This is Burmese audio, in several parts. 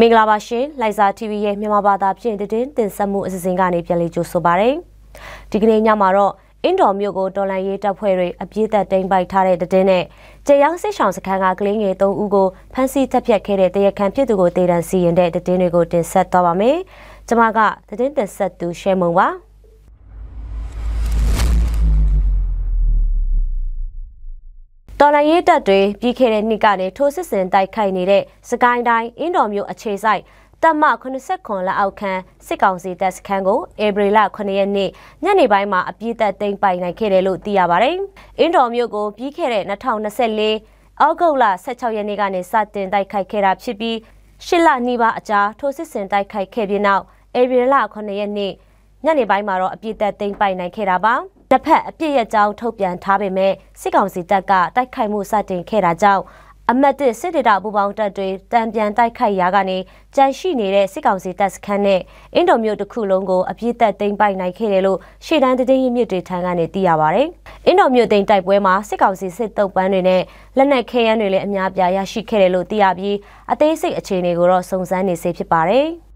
မင်္ဂလာပါရှင်လိုင်ဇာ TV ရဲ့မြန်မာဘာသာဖြင့်တင်ဆက်မှုအစီအစဉ်ကနေပြန်လည်ကြိုဆိုပါရစေ။ဒီကနေ့ညမှာတော့အင်ဒိုမြို့ကိုတော်လန်ရေးတပ်ဖွဲ့တွေအပြည့်သက်တိမ်းပိုက်ထားတဲ့တင်နဲ့ကျေယောင်းစစ်ဆောင်စခန်းကကလေးငယ်3ဦးကိုဖမ်းဆီးတပ်ဖြတ်ခဲ့တဲ့တရားခံဖြစ်သူကိုတေတံစီရင်တဲ့တင်တွေကိုတင်ဆက်သွားပါမယ်။ကျွန်မကတင်ဆက်သူရှဲမုံပါ။တော်လန်ရေးတပ်တွေပြီးခဲ့တဲ့နှစ်ကနေထိုးစစ်ဆင်တိုက်ခိုက်နေတဲ့စကိုင်းတိုင်းအင်ဒိုမြို့အခြေစိုက်တပ်မ89လက်အောက်ခံစစ်ကောင်စီတပ်စခန်းကိုဧပြီလ9ရက်နေ့ညနေပိုင်းမှာအပြည့်သက်သိမ်းပိုက်နိုင်ခဲ့တယ်လို့သိရပါတယ်။အင်ဒိုမြို့ကိုပြီးခဲ့တဲ့2024အောက်တိုဘာလ16ရက်နေ့ကနေစတင်တိုက်ခိုက်ခဲ့တာဖြစ်ပြီး10လနီးပါးအကြာထိုးစစ်ဆင်တိုက်ခိုက်ခဲ့ပြီးနောက်ဧပြီလ9ရက်နေ့ညနေပိုင်းမှာတော့အပြည့်သက်သိမ်းပိုက်နိုင်ခဲ့တာပါ။တစ်ဖက်အပြည့်ရကြောင်းထုတ်ပြန်ထားပေမဲ့စစ်ကောင်စီတပ်ကတိုက်ခိုက်မှုစတင်ခဲ့တာကြောင့်အမတ်တစ်စစ်ဒေသပူပေါင်းတပ်တွေတံပြန်တိုက်ခိုက်ရာကနေကြန့်ရှိနေတဲ့စစ်ကောင်စီတပ်စခန်းနဲ့အင်ဒိုမြို့တစ်ခုလုံးကိုအပြည့်သက်သိမ်းပိုက်နိုင်ခဲ့တယ်လို့ရှေ့တန်းသတင်းရင်းမြစ်တွေထံကနေသိရပါတယ်။အင်ဒိုမြို့သိမ်းတိုက်ပွဲမှာစစ်ကောင်စီစစ်တုပ်ပန်းတွေနဲ့လက်နက်ခဲယမ်းတွေလည်းအများပြားရရှိခဲ့တယ်လို့သိရပြီးအသေးစိတ်အခြေအနေကိုတော့စုံစမ်းနေစေဖြစ်ပါတယ်။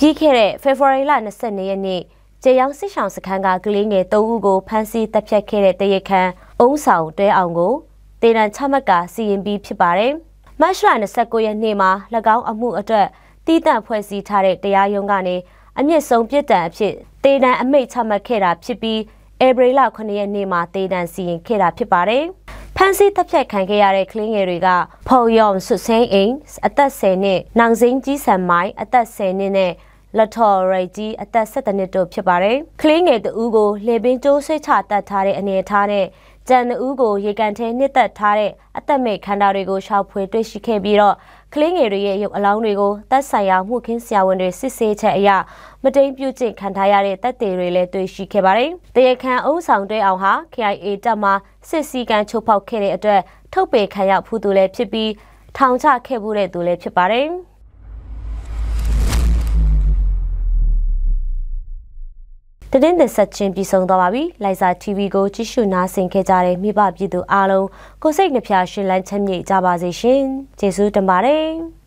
ပြီးခဲ့တဲ့ဖေဖော်ဝါရီလ22ရက်နေ့ကျေယောင်းစစ်ဆောင်စခန်းကကလေးငယ်3ဦးကိုဖမ်းဆီးတပ်ဖြတ်ခဲ့တဲ့တရားခံအုံးဆောင်တဲအောင်ကိုတေတံချမှတ်ကစီရင်ပြီးဖြစ်ပါတယ်။မတ်လ29ရက်နေ့မှာ၎င်းအမှုအတွက်တီးတန့်ဖွဲ့စည်းထားတဲ့တရားရုံးကနေအမြင့်ဆုံးပြစ်ဒဏ်အဖြစ်တေတံအမိန့်ချမှတ်ခဲ့တာဖြစ်ပြီးဧပြီလ9ရက်နေ့မှာတေတံစီရင်ခဲ့တာဖြစ်ပါတယ်။ဖမ်းဆီးတပ်ဖြတ်ခံခဲ့ရတဲ့ကလေးငယ်တွေကဖော်ယောင်ဆွဆင်းအိမ်အသက်10နှစ်၊နောင်စိန်ကြီးဆန်မိုင်းအသက်10နှစ်နဲ့လက်ထော်ရိုက်ကြီးအသက်17နှစ်တို့ဖြစ်ပါတယ်။ကလေးငယ်တဦးကိုလေပင်ကျိုးဆွေးချတတ်ထားတဲ့အနေအထားနဲ့ကြံတဦးကိုရေကန်ထဲနှစ်သက်ထားတဲ့အသက်မဲ့ခန္ဓာတွေကိုရှောက်ဖွေတွေ့ရှိခဲ့ပြီးတော့ကလေးငယ်တွေရဲ့ရုပ်အလောင်းတွေကိုတပ်ဆိုင်ရာမှုခင်းဆရာဝန်တွေစစ်ဆေးချက်အရမတိမ်ပြုကျင့်ခံထားရတဲ့တပ်တွေလည်းတွေ့ရှိခဲ့ပါတယ်။တရားခံအုံးဆောင်တွဲအောင်ဟာ KIA တပ်မှစစ်စည်းကမ်းချိုးဖောက်ခဲ့တဲ့အတွက်ထုတ်ပယ်ခံရဖူးသူလည်းဖြစ်ပြီးထောင်ချခဲ့မှုတဲ့သူလည်းဖြစ်ပါတယ်။တင်ဆက်ချင်းပြီးဆုံးသွားပါပြီ။လိုင်ဇာ TV ကိုကြည့်ရှုနားဆင်ခဲ့ကြတဲ့မိဘပြည်သူအားလုံးကိုစိတ်နှဖျားရှင်လန်းချမ်းမြေ့ကြပါစေရှင်။ကျေးဇူးတင်ပါတယ်။